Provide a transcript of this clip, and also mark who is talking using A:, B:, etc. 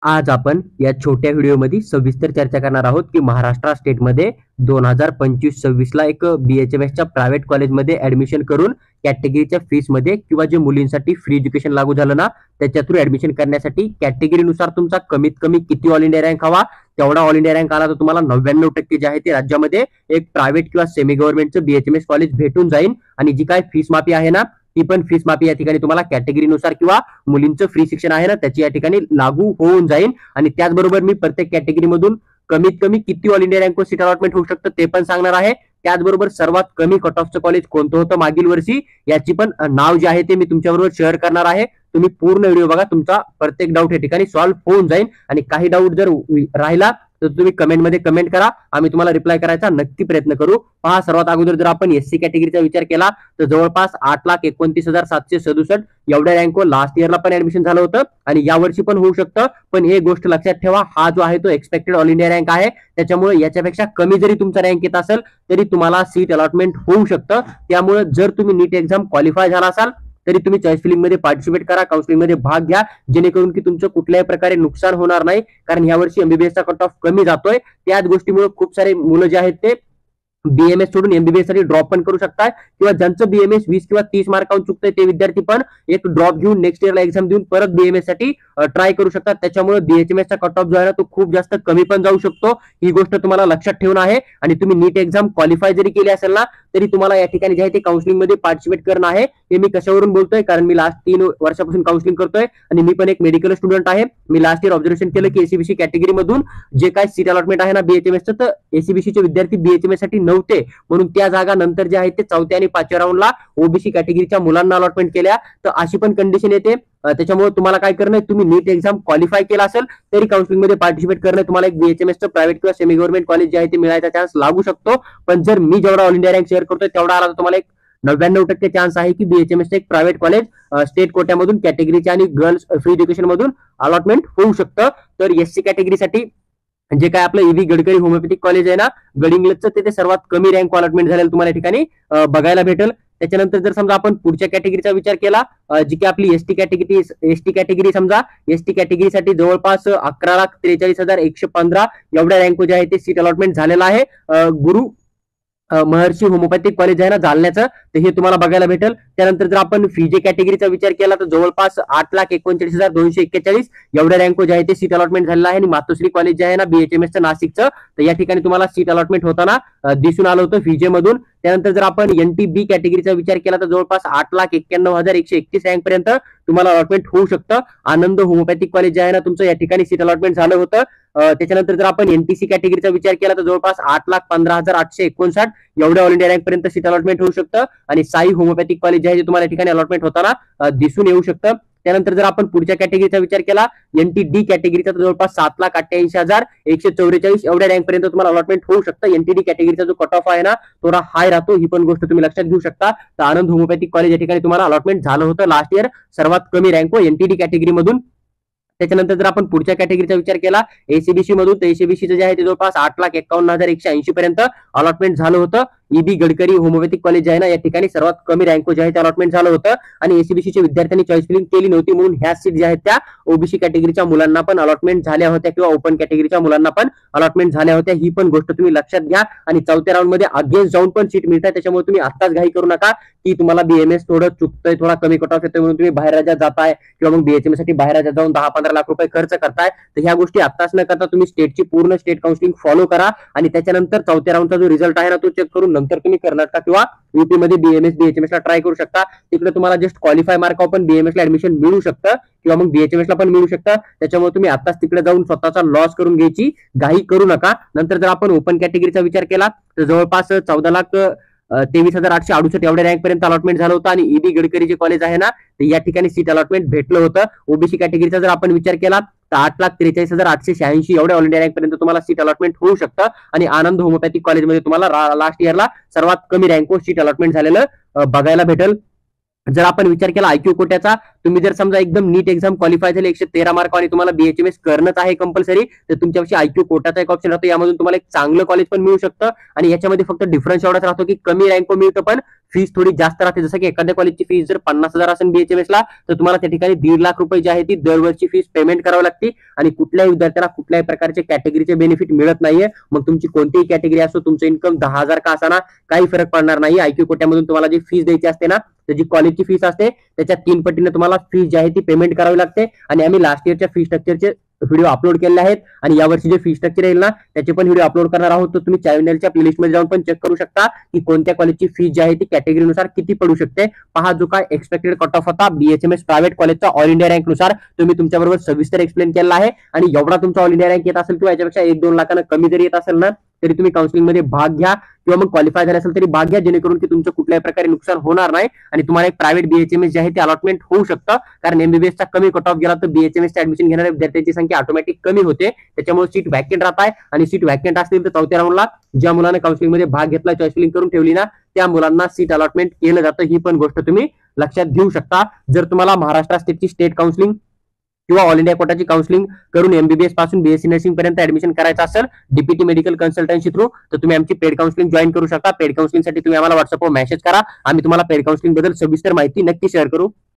A: आज आपण या छोट्या व्हिडिओमध्ये सविस्तर चर्चा करणार आहोत की महाराष्ट्र स्टेटमध्ये 2025-26 ला एक BHMS प्रायव्हेट कॉलेजमध्ये ऍडमिशन करून कॅटेगरीच्या फीस मध्ये किंवा जे मुलींसाठी फ्री एज्युकेशन लागू झालं ना त्याच्या थ्रू ऍडमिशन करण्यासाठी कॅटेगरीनुसार तुमचा कमीत कमी किती ऑल इंडिया रँक हवा तेवढा ऑल इंडिया रँक आला तर तुम्हाला 99% जे आहे ते राज्यामध्ये एक प्रायव्हेट किंवा सेमी गव्हर्नमेंटचं BHMS कॉलेज भेटून जाईल आणि जी काय फीस माफी आहे ना ती पण फीस माफी या ठिकाणी तुम्हाला कॅटेगरीनुसार किंवा मुलींचं फ्री शिक्षण आहे ना त्याची या ठिकाणी लागू होऊन जाईल। आणि त्याचबरोबर मी प्रत्येक कॅटेगरीमधून कमीत कमी किती all India rank seat allotment होऊ शकतं ते पण सांगणार आहे। त्याचबरोबर सर्वात कमी कट ऑफचं कॉलेज कोणतं होतं मागील वर्षी याची पण नाव जे आहे ते मी तुमच्याबरोबर शेअर करणार आहे। तुम्ही पूर्ण व्हिडिओ बघा, तुमचा प्रत्येक डाऊट या ठिकाणी सॉल्व्ह होऊन जाईल आणि काही डाऊट जर राहिला तर तुम्ही कमेंटमध्ये कमेंट करा, आम्ही तुम्हाला रिप्लाय करायचा नक्की प्रयत्न करू। पहा, सर्वात अगोदर जर आपण SC कॅटेगरीचा विचार केला तर जवळपास 8,29,767 एवढ्या रँकवर लास्ट इयरला पण ऍडमिशन झालं होतं आणि यावर्षी पण होऊ शकतं। पण हे गोष्ट लक्षात ठेवा, हा जो आहे तो एक्सपेक्टेड ऑल इंडिया रँक आहे, त्याच्यामुळे याच्यापेक्षा कमी जरी तुमचा रँक येत असेल तरी तुम्हाला सीट अलॉटमेंट होऊ शकतं। त्यामुळे जर तुम्ही नीट एक्झाम क्वालिफाय झाला असाल तरी तुम्ही चॉईस फिलिंग मध्ये पार्टिसिपेट करा, काउन्सिलिंग मध्ये भाग घ्या, जेणेकरून की तुमचं कुठल्याही प्रकारे नुकसान होणार नाही। कारण यावर्षी MBBS चा कट ऑफ कमी जातोय, त्याच गोष्टीमुळे खूप सारे मुलं जे आहेत ते BMS सोडून MBBS साठी ड्रॉप पण करू शकतात किंवा ज्यांचं BMS 20 किंवा 30 मार्कांवर चुकतंय ते विद्यार्थी पण एक ड्रॉप घेऊन नेक्स्ट इयरला एक्झाम देऊन परत BMS साठी ट्राय करू शकतात। त्याच्यामुळे BHMS चा कट ऑफ जो आहे ना तो खूप जास्त कमी पण जाऊ शकतो, ही गोष्ट तुम्हाला लक्षात ठेवणं आहे। आणि तुम्ही नीट एक्झाम क्वालिफाय जरी केली असेल ना तरी तुम्हाला या ठिकाणी जे आहे ते काउन्सिलिंग मध्ये पार्टिसिपेट करणं आहे। हे मी कशावरून बोलतोय, कारण मी लास्ट 3 वर्षापासून काउन्सिलिंग करतोय आणि मी पण एक मेडिकल स्टुडंट आहे। मी लास्ट इयर ऑब्झर्वेशन केलं की ACBC कॅटेगरी मधून जे काय सीट अलॉटमेंट आहे ना BHMS तर ACBC चे विद्यार्थी BHMS साठी नव्हते, म्हणून त्या जागा नंतर जे आहेत ते 4थ्या आणि 5व्या राऊंडला OBC कॅटेगरीच्या मुलांना अलॉटमेंट केल्या। तर अशी पण कंडिशन येते, त्याच्यामुळे तुम्हाला काय करणं आहे, तुम्ही नीट एक्झाम क्वालिफाय केला असेल तरी काउन्सिलिंग मध्ये पार्टिसिपेट करणं, तुम्हाला एक BHMS चं प्रायव्हेट किंवा सेमी गव्हर्नमेंट कॉलेज जे आहे ते मिळायचा चान्स लागू शकतो। पण जर मी जेवढा ऑल इंडिया रँक शेअर करतोय तेवढा आला तर तुम्हाला एक 99% चान्स आहे की BHMS चं एक प्रायव्हेट कॉलेज स्टेट कोट्यामधून कॅटेगरीच्या आणि गर्ल्स फ्री एज्युकेशन मधून अलॉटमेंट होऊ शकतं। तर SC कॅटेगरीसाठी जे काय आपलं EV गडकरी होमिओपॅथिक कॉलेज आहे ना गडिंग्लजचं, ते सर्वात कमी रँक अलॉटमेंट झालेलं तुम्हाला या ठिकाणी बघायला भेटेल। त्याच्यानंतर जर समजा आपण पुढच्या कॅटेगरीचा विचार केला, जी की आपली ST कॅटेगरी समजा ST कॅटेगरीसाठी जवळपास 11,43,115 एवढ्या रँक जे आहे ते सीट अलॉटमेंट झालेला आहे। गुरु महर्षी होमिओपॅथिक कॉलेज आहे ना जालन्याचं, तर हे तुम्हाला बघायला भेटेल। त्यानंतर जर आपण FG कॅटेगरीचा विचार केला तर जवळपास 8,39,241 एवढ्या रँक जे आहे ते सीट अलॉटमेंट झालेला आहे। आणि मातोश्री कॉलेज जे आहे ना BHMS नाशिकचं, तर या ठिकाणी तुम्हाला सीट अलॉटमेंट होताना दिसून आलं होतं FG मधून। त्यानंतर जर आपण NTB कॅटेगरीचा विचार केला तर जवळपास 8,91,131 रँक पर्यंत तुम्हाला अलॉटमेंट होऊ शकतं। आनंद होमिओपॅथिक कॉलेज जे आहे ना तुमचं, या ठिकाणी सीट अलॉटमेंट झालं होतं। त्याच्यानंतर जर आपण NTC कॅटेगरीचा विचार केला तर जवळपास 8,15,859 एवढ्या ऑल इंडिया रँक पर्यंत सीट अलॉटमेंट होऊ शकतं। आणि साई होमिओपॅथिक कॉलेज जे आहे ते तुम्हाला या ठिकाणी अलॉटमेंट होताना दिसून येऊ शकतं। त्यानंतर जर आपण पुढच्या कॅटेगरीचा विचार केला NTD कॅटेगरीचा तर जवळपास 7,88,144 एवढ्या रँक पर्यंत तुम्हाला अलॉटमेंट होऊ शकतं। NTD कॅटेगरीचा जो कट ऑफ आहे ना थोडा हाय राहतो, ही पण गोष्ट तुम्ही लक्षात घेऊ शकता। तर आनंद होमिओपॅथिक कॉलेज या ठिकाणी तुम्हाला अलॉटमेंट झालं होतं लास्ट इयर सर्वात कमी रँक NTD कॅटेगरी मधून। त्याच्यानंतर जर आपण पुढच्या कॅटेगरीचा विचार केला ACBC मधून, तर ACBC जे आहे ते जवळपास 8,51,180 पर्यंत अलॉटमेंट झालं होतं। EB गडकरी होमिओपॅथिक कॉलेज जे आहे ना या ठिकाणी सर्वात कमी रँक जे आहे ते अलॉटमेंट झालं होतं आणि ACBC च्या विद्यार्थ्यांनी चॉईस फिलिंग केली नव्हती, म्हणून ह्या सीट ज्या आहेत त्या OBC कॅटेगरीच्या मुलांना पण अलॉटमेंट झाल्या होत्या किंवा ओपन कॅटेगरीच्या मुलांना पण अलॉटमेंट झाल्या होत्या। ही पण गोष्ट तुम्ही लक्षात घ्या। आणि 4थ्या राऊंड मध्ये अगेन्स्ट जाऊन पण सीट मिळतात, त्याच्यामुळे तुम्ही आत्ताच घाई करू नका की तुम्हाला BMS थोडं चुकतंय, थोडा कमी कट ऑफ येतोय म्हणून तुम्ही बाहेर राज्यात जाताय किंवा मग BHMS साठी बाहेर राज्यात जाऊन 10-15 लाख रुपये खर्च करताय। तर ह्या गोष्टी आत्ताच न करता तुम्ही स्टेटची पूर्ण स्टेट काउन्सिलिंग फॉलो करा आणि त्याच्यानंतर 4थ्या राऊंडचा जो रिझल्ट आहे ना तो चेक करून नंतर तुम्ही कर्नाटक किंवा UP मध्ये BHMS ला ट्राय करू शकता। तिकडे तुम्हाला जस्ट क्वालिफाय मार्क पण BMS ला ऍडमिशन मिळू शकतं किंवा मग BHMS ला पण मिळू शकतं। त्याच्यामुळे तुम्ही आताच तिकडे जाऊन स्वतःचा लॉस करून घ्यायची घाई करू नका। नंतर जर आपण ओपन कॅटेगरीचा विचार केला तर जवळपास 14,23,868 एवढ्या रँक पर्यंत अलॉटमेंट झालं होतं। आणि EB गडकरी जे कॉलेज आहे ना तर या ठिकाणी सीट अलॉटमेंट भेटलं होतं। OBC कॅटेगरीचा जर आपण विचार केला तर 8,43,886 एवढ्या ऑल इंडिया रँक पर्यंत तुम्हाला सीट अलॉटमेंट होऊ शकतं। आणि आनंद होमिओपॅथिक कॉलेजमध्ये तुम्हाला लास्ट इयरला सर्वात कमी रँकवर सीट अलॉटमेंट झालेलं बघायला भेटेल। जर आपण विचार केला IQ कोट्याचा तुम्ही जर समजा एकदम नीट एक्झाम क्वालिफाय झाले 113 मार्क आणि तुम्हाला बीएचएमएस करणंच आहे कंपल्सरी, तर तुमच्यापाशी आयक्यू कोटाचा एक ऑप्शन राहतो, यामधून तुम्हाला एक चांगलं कॉलेज पण मिळू शकतं. आणि याच्यामध्ये फक्त डिफरन्स एवढाच राहतो की कमी रँक मिळतं पण फीस थोडी जास्त राहते. जसं की एखाद्या कॉलेजची फीस जर 50,000 असेल बीएचएमएस ला, तर तुम्हाला त्या ठिकाणी 1.5 लाख रुपये जी आहे ती दरवर्षी फीस पेमेंट करावी लागते. आणि कुठल्याही विद्यार्थ्याला कुठल्याही प्रकारचे कॅटेगरीचे बेनिफिट मिळत नाहीये. मग तुमची कोणतीही कॅटेगरी असो, तुमचं इन्कम 10,000 का असाना, काही फरक पडणार नाही. आयक्यू कोट्यामधून तुम्हाला जी फीस द्यायची असते ना, तर जी कॉलेजची फीस असते त्याच्या 3 पटीने तुम्हाला फीस जी आहे ती पेमेंट करावी लागते. आणि आम्ही लास्ट इयरच्या फी स्ट्रक्चरचे व्हिडिओ अपलोड केलेले आहेत आणि यावर्षी जे फी स्ट्रक्चर येईल ना, त्याचे पण व्हिडिओ अपलोड करणार आहोत. तर तुम्ही चॅनलच्या प्लेलिस्ट मध्ये जाऊन पण चेक करू शकता की कोणत्या कॉलेजची फीस जी आहे ती कॅटेगरीनुसार किती पडू शकते. पहा, जो काय एक्सपेक्टेड कट ऑफ होता बीएचएमएस प्रायव्हेट कॉलेजचा ऑल इंडिया रँक नुसार तो मी तुमच्याबरोबर सविस्तर एक्सप्लेन केला आहे. आणि एवढा तुमचा ऑल इंडिया रँक येत असेल किंवा याच्यापेक्षा 1-2 लाखांना कमी जरी येत असेल ना, तरी तुम्ही काउन्सिलिंग मध्ये भाग घ्या किंवा मग क्वालिफाय झाले असेल तरी भाग घ्या, जेणेकरून की तुमचं कुठल्याही प्रकारे नुकसान होणार नाही आणि तुम्हाला एक प्रायव्हेट बीएचएमएस जे आहे ते अलॉटमेंट होऊ शकतं. कारण एमबीबीएसचा कमी कट ऑफ गेला तर बीएचएमएसचा ऍडमिशन घेणाऱ्या विद्यार्थ्यांची संख्या ऑटोमॅटिक कमी होते. त्याच्यामुळे सीट व्हॅकेंट राहत आहे आणि सीट व्हॅकेंट असतील तर चौथ्या राऊंडला ज्या मुलांना काउन्सिलिंग मध्ये भाग घेतला, चॉईस फिलिंग करून ठेवली ना, त्या मुलांना सीट अलॉटमेंट केलं जातं. ही पण गोष्ट तुम्ही लक्षात घेऊ शकता. जर तुम्हाला महाराष्ट्र स्टेटची स्टेट काउन्सिलिंग किंवा ऑल इंडिया कोटाची काउन्सिलिंग करून एमबीबीएस पासून बीएससी नर्सिंग पर्यंत ऍडमिशन करायचं असेल डीपीटी मेडिकल कन्सल्टन्सी थ्रू, तर तुम्ही आमची पेड काउन्सिलिंग जॉईन करू शकता. पेड काउन्सिलिंगसाठी तुम्ही आम्हाला व्हॉट्सअपवर मेसेज करा, आम्ही तुम्हाला पेड काउन्सिलिंग बद्दल सविस्तर माहिती नक्की शेअर करू.